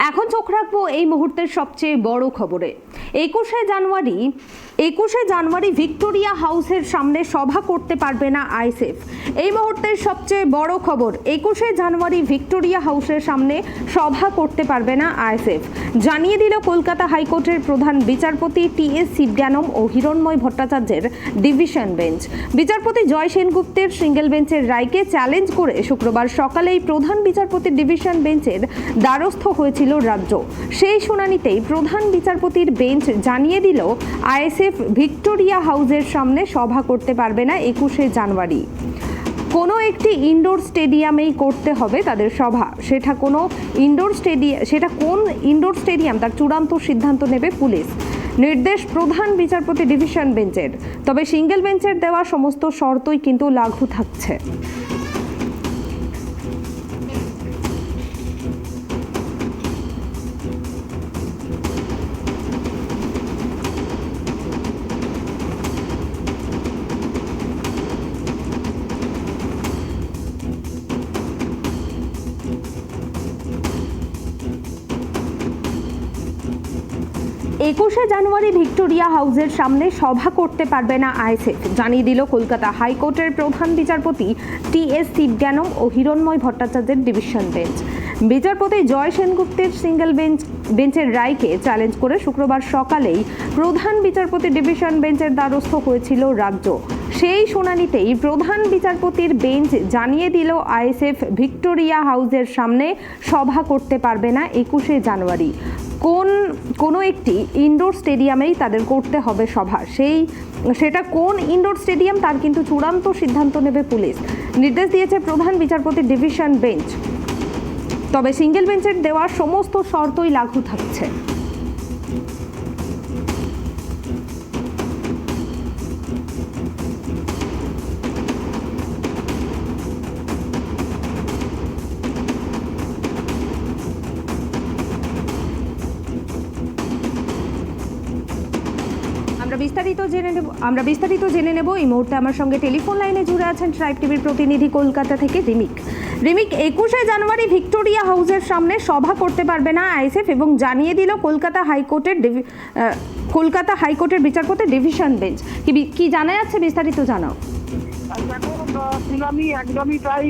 এখন চোখ রাখবো এই মুহূর্তের সবচেয়ে বড় খবরে। 21শে জানুয়ারি ভিক্টোরিয়া হাউসের সামনে সভা করতে পারবে না আইএসএফ। এই মুহূর্তের সবচেয়ে বড় খবর, 21শে জানুয়ারি ভিক্টোরিয়া হাউসের সামনে সভা করতে পারবে না আইএসএফ, জানিয়ে দিল কলকাতা হাইকোর্টের প্রধান বিচারপতি টি.এস. শিবজ্ঞানম ও হিরণময় ভট্টাচার্যের ডিভিশন বেঞ্চ। বিচারপতি জয় সেনগুপ্তের সিঙ্গেল বেঞ্চের রায়কে চ্যালেঞ্জ করে শুক্রবার সকালেই প্রধান বিচারপতির ডিভিশন বেঞ্চের দ্বারস্থ হয়েছিল রাজ্য। সেই শুনানিতেই প্রধান বিচারপতির বেঞ্চ জানিয়ে দিল আইএসএফ ভিক্টোরিয়া হাউসের সামনে সভা করতে পারবে না 21শে জানুয়ারি। কোনো একটি ইনডোর স্টেডিয়ামেই করতে হবে তাদের সভা। সেটা কোন ইনডোর স্টেডিয়াম তার চূড়ান্ত সিদ্ধান্ত নেবে পুলিশ। নির্দেশ প্রধান বিচারপতি ডিভিশন বেঞ্চের। তবে সিঙ্গেল বেঞ্চের দেওয়া সমস্ত শর্তই কিন্তু লাগু থাকছে। একুশে জানুয়ারি ভিক্টোরিয়া হাউসের সামনে সভা করতে পারবে না আইএসএফ, জানিয়ে দিল কলকাতা হাইকোর্টের প্রধান বিচারপতি টি.এস. শিবজ্ঞানম ও হিরণময় ভট্টাচার্যের ডিভিশন বেঞ্চ। বিচারপতি জয় সেনগুপ্তের সিঙ্গেল বেঞ্চের রায়কে চ্যালেঞ্জ করে শুক্রবার সকালেই প্রধান বিচারপতি ডিভিশন বেঞ্চের দ্বারস্থ হয়েছিল রাজ্য। সেই শুনানিতেই প্রধান বিচারপতির বেঞ্চ জানিয়ে দিল আইএসএফ ভিক্টোরিয়া হাউসের সামনে সভা করতে পারবে না 21শে জানুয়ারি। কোনো একটি ইনডোর স্টেডিয়ামেই তাদের করতে হবে সভা। সেটা কোন ইনডোর স্টেডিয়াম তার কিন্তু চূড়ান্ত সিদ্ধান্ত নেবে পুলিশ। নির্দেশ দিয়েছে প্রধান বিচারপতির ডিভিশন বেঞ্চ। তবে সিঙ্গেল বেঞ্চের দেওয়া সমস্ত শর্তই লাগু থাকছে। আমরা বিস্তারিত জেনে নেব। এই মুহূর্তে আমার সঙ্গে টেলিফোন লাইনে জুড়ে আছেন ট্রাইব টিভির প্রতিনিধি কলকাতা থেকে রিমিক। 21শে জানুয়ারি ভিক্টোরিয়া হাউসের সামনে সভা করতে পারবে না আইএসএফ এবং জানিয়ে দিল কলকাতা হাইকোর্টের বিচারপতি ডিভিশন বেঞ্চ। কি জানা যাচ্ছে, বিস্তারিত জানাও। একদমই তাই।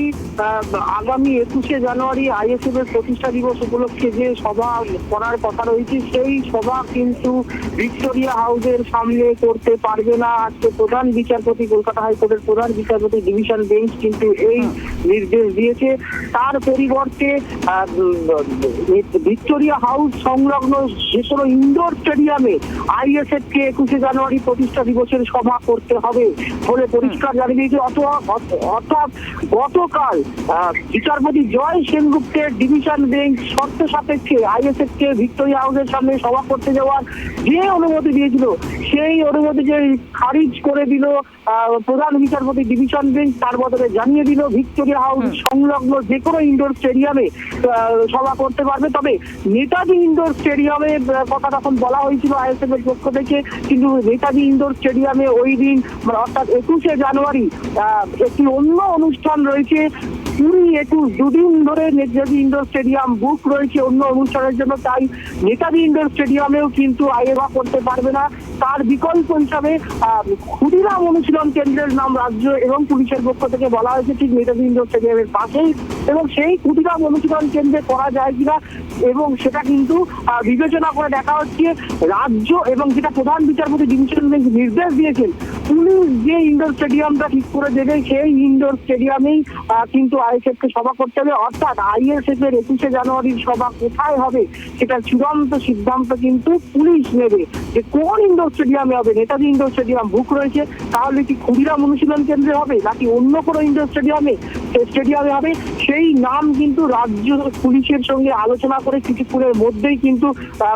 আগামী 21শে জানুয়ারি আইএসএফ এর প্রতিষ্ঠা দিবস উপলক্ষে যে সভা করার কথা রয়েছে, সেই সভা কিন্তু ভিক্টোরিয়া হাউসের সামনে করতে পারবে না আজকে প্রধান বিচারপতি, কলকাতা হাইকোর্টের প্রধান বিচারপতি ডিভিশন বেঞ্চ কিন্তু এই নির্দেশ দিয়েছে। তার পরিবর্তে ভিক্টোরিয়া হাউস সংলগ্ন যে কোনো ইনডোর স্টেডিয়ামে আইএসএফ কে 21শে জানুয়ারি প্রতিষ্ঠা দিবসের সভা করতে হবে বলে পরিষ্কার জানিয়ে দিয়েছে। অর্থাৎ গতকাল বিচারপতি জয় সেনগুপ্তের ডিভিশন বেঞ্চ শর্ত সাপেক্ষে আইএসএফ কে ভিক্টোরিয়া হাউসের সামনে সভা করতে যাওয়ার যে অনুমতি দিয়েছিল, সেই অনুমতিকে খারিজ করে দিল প্রধান বিচারপতি ডিভিশন বেঞ্চ। তার বদলে জানিয়ে দিল ভিক্টোরিয়া হাউস সংলগ্ন যে কোনো ইনডোর স্টেডিয়ামে সভা করতে পারবে। তবে নেতাজি ইনডোর স্টেডিয়ামে কথা তখন বলা হয়েছিল আইএসএফ এর পক্ষ থেকে, কিন্তু নেতাজি ইনডোর স্টেডিয়ামে ওই দিন অর্থাৎ 21শে জানুয়ারি একটি অন্য অনুষ্ঠান রয়েছে। 20-21 দুদিন ধরে নেতাজি ইনডোর স্টেডিয়াম বুক রয়েছে অন্য অনুষ্ঠানের জন্য, তাই নেতাজি ইনডোর স্টেডিয়ামেও কিন্তু আইএসএফ করতে পারবে না। তার বিকল্প হিসাবে ক্ষুদিরাম অনুশীলন কেন্দ্রের নাম রাজ্য এবং পুলিশের পক্ষ থেকে বলা হয়েছে ঠিক নেতাজি ইনডোর স্টেডিয়ামের পাশেই, এবং সেই ক্ষুদিরাম অনুশীলন কেন্দ্রে করা যায় কিনা এবং সেটা কিন্তু বিবেচনা করে দেখা হচ্ছে। রাজ্য এবং যেটা প্রধান বিচারপতি ডিভিশন বেঞ্চ নির্দেশ দিয়েছেন, পুলিশ যে ইনডোর স্টেডিয়ামটা ঠিক করে দেবে সেই ইনডোর স্টেডিয়ামেই কিন্তু আইএসএফ কে সভা করতে হবে। অর্থাৎ আইএসএফ এর 21শে জানুয়ারির সভা কোথায় হবে সেটা চূড়ান্ত সিদ্ধান্ত কিন্তু পুলিশ নেবে, যে কোন ইনডোর স্টেডিয়ামে হবে। নেতাজি ইনডোর স্টেডিয়াম বুক রয়েছে, তাহলে কি ক্ষুদিরাম অনুশীলন কেন্দ্রে হবে নাকি অন্য কোনো ইনডোর স্টেডিয়ামে হবে, সেই নাম কিন্তু রাজ্য পুলিশের সঙ্গে আলোচনা করে কিছুক্ষণের মধ্যেই কিন্তু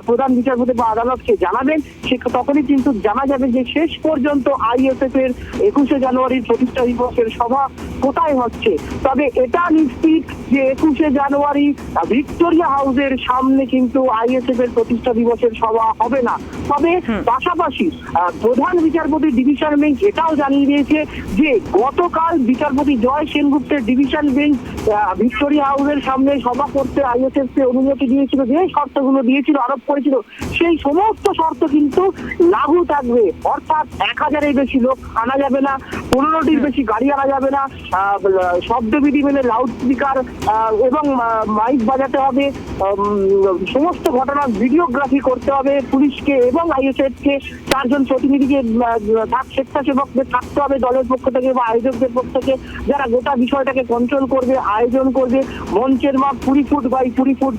প্রধান বিচারপতি বা আদালতকে জানাবেন। সে তখনই কিন্তু জানা যাবে যে শেষ পর্যন্ত আইএসএফ এর 21শে জানুয়ারির প্রতিষ্ঠা দিবসের সভা কোথায় হচ্ছে। তবে এটা নিশ্চিত যে 21শে জানুয়ারি ভিক্টোরিয়া হাউসের সামনে কিন্তু আইএসএফ এর প্রতিষ্ঠা দিবসের সভা হবে না। তবে পাশাপাশি প্রধান বিচারপতি ডিভিশন বেঞ্চ এটাও জানিয়ে দিয়েছে যে গতকাল বিচারপতি জয় সেনগুপ্তের ডিভিশন বেঞ্চ ভিক্টোরিয়া হাউসের সামনে সভা করতে আইএসএফ কে অনুমতি বিচারপতি দিয়েছিল, যে শর্তগুলো দিয়েছিল, আরোপ করেছিল, সেই সমস্ত শর্ত কিন্তু লাগু থাকবে। অর্থাৎ 1000-এর বেশি লোক আনা যাবে না, 15টির বেশি গাড়ি আনা যাবে না, শব্দবিধি মেনে লাউড স্পিকার এবং মাইক বাজাতে হবে, সমস্ত ঘটনার ভিডিওগ্রাফি করতে হবে পুলিশকে এবং আইএসএফ কে, 4 জন প্রতিনিধিকে স্বেচ্ছাসেবকদের থাকতে হবে দলের পক্ষ থেকে বা আয়োজকদের পক্ষ থেকে, যারা গোটা বিষয়টাকে কন্ট্রোল করবে, আয়োজন করবে। মঞ্চের মাপ 20 ফুট বাই 20 ফুট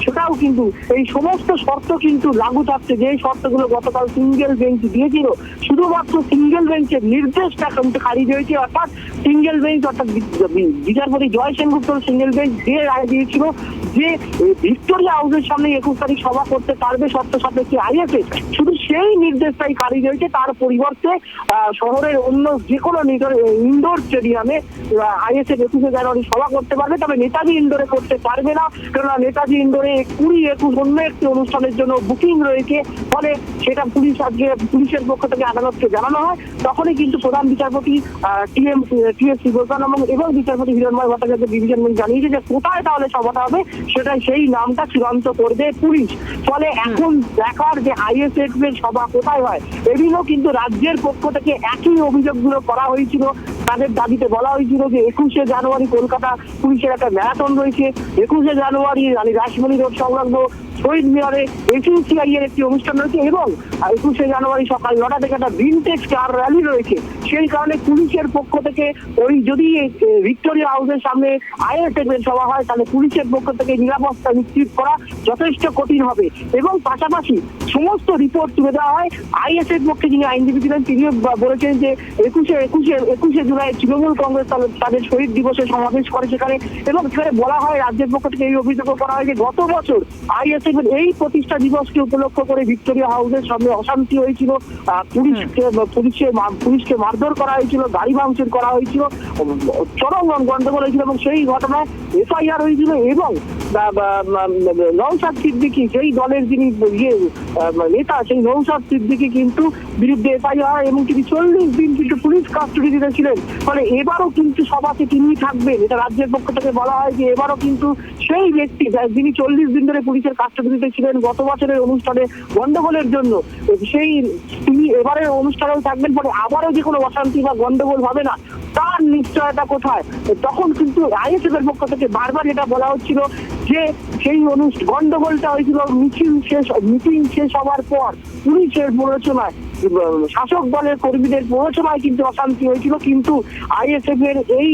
সেটাও কিন্তু, এই সমস্ত শর্ত কিন্তু লাগু থাকছে। যে শর্তগুলো গতকাল সিঙ্গেল বেঞ্চ দিয়েছিল, শুধুমাত্র সিঙ্গেল বেঞ্চের নির্দেশটা কিন্তু খারিজ হয়েছে। অর্থাৎ সিঙ্গেল বেঞ্চ, অর্থাৎ বিচারপতি জয় সেনগুপ্তর সিঙ্গেল বেঞ্চ যে রায় দিয়েছিল যে ভিক্টোরিয়া হাউসের সামনে 21 তারিখ সভা করতে পারবে শর্ত সাপেক্ষে আইএসএফ, শুধু সেই নির্দেশটাই খারিজ হয়েছে। তার পরিবর্তে শহরের অন্য যে কোনো ইনডোর স্টেডিয়ামে আইএসএফ 21 জানুয়ারি সভা করতে পারবে, তবে নেতাজি ইনডোরে করতে পারবে না, কেননা নেতাজি ইনডোরে 20-21 অন্য একটি অনুষ্ঠানের জন্য বুকিং রয়েছে। ফলে সেটা পুলিশের পক্ষ থেকে আদালতকে জানানো হয়। তখনই কিন্তু প্রধান বিচারপতি টিএস শিবকানম এবং বিচারপতি হিরণময় ভট্টাচার্য ডিভিশন বেঞ্চ জানিয়েছে যে কোথায় তাহলে সভাটা হবে, সেটাই সেই নামটা চূড়ান্ত করবে পুলিশ। ফলে এখন দেখার যে আইএসএফ এর সভা কোথায় হয়। এদিনও কিন্তু রাজ্যের পক্ষ থেকে একই অভিযোগগুলো করা হয়েছিল। তাদের দাবিতে বলা হয়েছিল যে 21শে জানুয়ারি কলকাতা পুলিশের একটা ম্যারাথন রয়েছে, 21শে জানুয়ারি রাসমণি রোড সংলগ্ন শহীদ মিনারে এসইউসিআই এর একটি অনুষ্ঠান রয়েছে এবং 21শে জানুয়ারি সকাল 9টা থেকে একটা ভিনটেজ কার র্যালি রয়েছে। সেই কারণে পুলিশের পক্ষ থেকে ওই যদি ভিক্টোরিয়া হাউসের সামনে আইএসএফ এর সভা হয়, তাহলে পুলিশের পক্ষ থেকে নিরাপত্তা নিশ্চিত করা যথেষ্ট কঠিন হবে। এবং পাশাপাশি সমস্ত রিপোর্ট তুলে দেওয়া হয়। আইএসএফ পক্ষে যিনি আইনজীবী ছিলেন তিনিও বলেছেন যে 21শে জুলাই তৃণমূল কংগ্রেস তাদের শহীদ দিবসে সমাবেশ করে সেখানে, এবং সেখানে বলা হয় রাজ্যের পক্ষ থেকে এই অভিযোগ করা হয় যে গত বছর আইএসএফ এর এই প্রতিষ্ঠা দিবসকে উপলক্ষ করে ভিক্টোরিয়া হাউসের সামনে অশান্তি হয়েছিল, পুলিশকে মারধর করা হয়েছিল, গাড়ি ভাঙচুর করা হয়েছিল, চরম গন্ডগোল হয়েছিল এবং সেই ঘটনায় এফআইআর হয়েছিল। এবং নওশাদ সিদ্দিকী, সেই দলের যিনি নেতা, সেই নওশাদ সিদ্দিকী কিন্তু বিরুদ্ধে এফআইআর এবং তিনি 40 দিন কিন্তু পুলিশ কাস্টডিতে ছিলেন। ফলে এবারও কিন্তু সভাতে তিনি থাকবেন। এটা রাজ্যের পক্ষ থেকে বলা হয় যে এবারও কিন্তু সেই ব্যক্তি যিনি 40 দিন ধরে পুলিশের কাস্টডিতে ছিলেন গত বছরের অনুষ্ঠানে গন্ডগোলের জন্য, সেই তিনি এবারের অনুষ্ঠানেও থাকবেন। ফলে আবারও যে কোনো অশান্তি বা গন্ডগোল হবে না তার নিশ্চয়তা কোথায়? তখন কিন্তু আইএসএফ এর পক্ষ থেকে বারবার এটা বলা হচ্ছিল যে সেই গন্ডগোলটা হয়েছিল মিটিং শেষ হওয়ার পর পুলিশের প্ররোচনায়, শাসক দলের কর্মীদের প্ররোচনায় কিন্তু অশান্তি হয়েছিল। কিন্তু আইএসএফ এর এই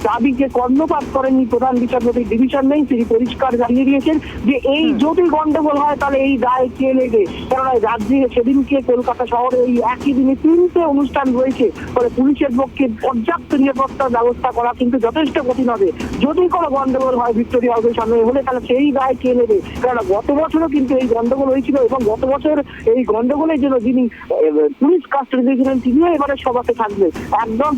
দাবিকে কর্ণপাত করেননি প্রধান বিচারপতি ডিভিশন বেঞ্চ। তিনি পরিষ্কার জানিয়ে দিয়েছেন যে এই যদি গন্ডগোল হয় তাহলে এই দায় কে নেবে, কেননা রাজ্যে সেদিনকে কলকাতা শহরে এই একই দিনে 3টে অনুষ্ঠান রয়েছে। ফলে পুলিশের পক্ষে পর্যাপ্ত নিরাপত্তার ব্যবস্থা করা কিন্তু যথেষ্ট কঠিন হবে। যদি কোনো গন্ডগোল হয় ভিক্টোরিয়া হাউসের সামনে হলে তাহলে সেই দায় কে নেবে, কেননা গত বছরও কিন্তু এই গন্ডগোল হয়েছিল এবং গত বছর এই গন্ডগোলের জন্য যিনি পুলিশ কাস্টডি দিয়েছিলেন তিনিও এবারে সভাতে থাকবে একদম।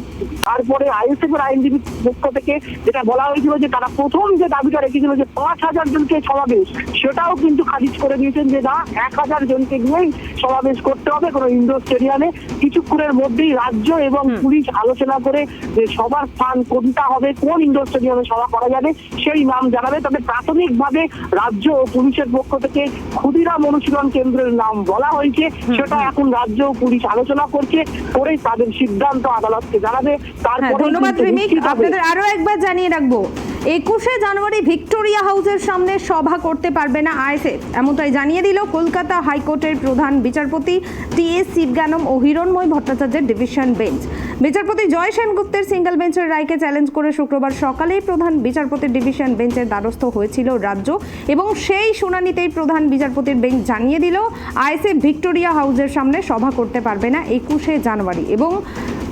তারপরে আইএসএফ এর আইনজীবী পক্ষ থেকে যেটা বলা হয়েছিল যে তারা প্রথম যে দাবিটা রেখেছিল যে 5000 জনকে সমাবেশ, সেটাও কিন্তু খারিজ করে দিয়েছেন যে না, 1000 জনকে নিয়েই সমাবেশ করতে হবে কোনো ইনডোর স্টেডিয়ামে। কিছুক্ষণের মধ্যেই রাজ্য এবং পুলিশ আলোচনা করে যে সবার স্থান কোনটা হবে, কোন ইনডোর স্টেডিয়ামে সভা করা যাবে সেই নাম জানাবে। তবে প্রাথমিকভাবে রাজ্য ও পুলিশের পক্ষ থেকে ক্ষুদিরাম অনুশীলন কেন্দ্রের নাম বলা হয়েছে, সেটা এখন রাজ্য পুলিশ আলোচনা করছে, করে তাদের সিদ্ধান্ত আদালতকে জানাবে। তারপরে ধন্যবাদ রিমিক, আপনাদের আরো একবার জানিয়ে রাখবো 21শে জানুয়ারি ভিক্টোরিয়া হাউসের সামনে সভা করতে পারবে না আইএসএফ, এমনটাই জানিয়ে দিল কলকাতা হাইকোর্টের প্রধান বিচারপতি টিএস শিবজ্ঞানম ও হিরণময় ভট্টাচার্যের ডিভিশন বেঞ্চ। বিচারপতি জয় সেনগুপ্তের সিঙ্গেল বেঞ্চের রায়কে চ্যালেঞ্জ করে শুক্রবার সকালেই প্রধান বিচারপতির ডিভিশন বেঞ্চের দ্বারস্থ হয়েছিল রাজ্য, এবং সেই শুনানিতেই প্রধান বিচারপতির বেঞ্চ জানিয়ে দিল আইএসএফ ভিক্টোরিয়া হাউসের সামনে সভা করতে পারবে না 21শে জানুয়ারি, এবং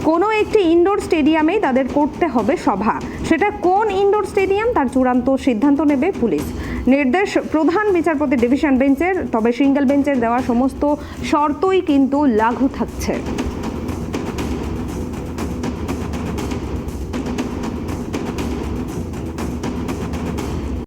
কোনো একটি ইনডোর স্টেডিয়ামেই তাদের করতে হবে সভা। সেটা কোন ইনডোর স্টেডিয়াম তার চূড়ান্ত সিদ্ধান্ত নেবে পুলিশ। নির্দেশ প্রধান বিচারপতি ডিভিশন বেঞ্চের, তবে সিঙ্গেল বেঞ্চের দেওয়া সমস্ত শর্তই কিন্তু লাগু থাকছে।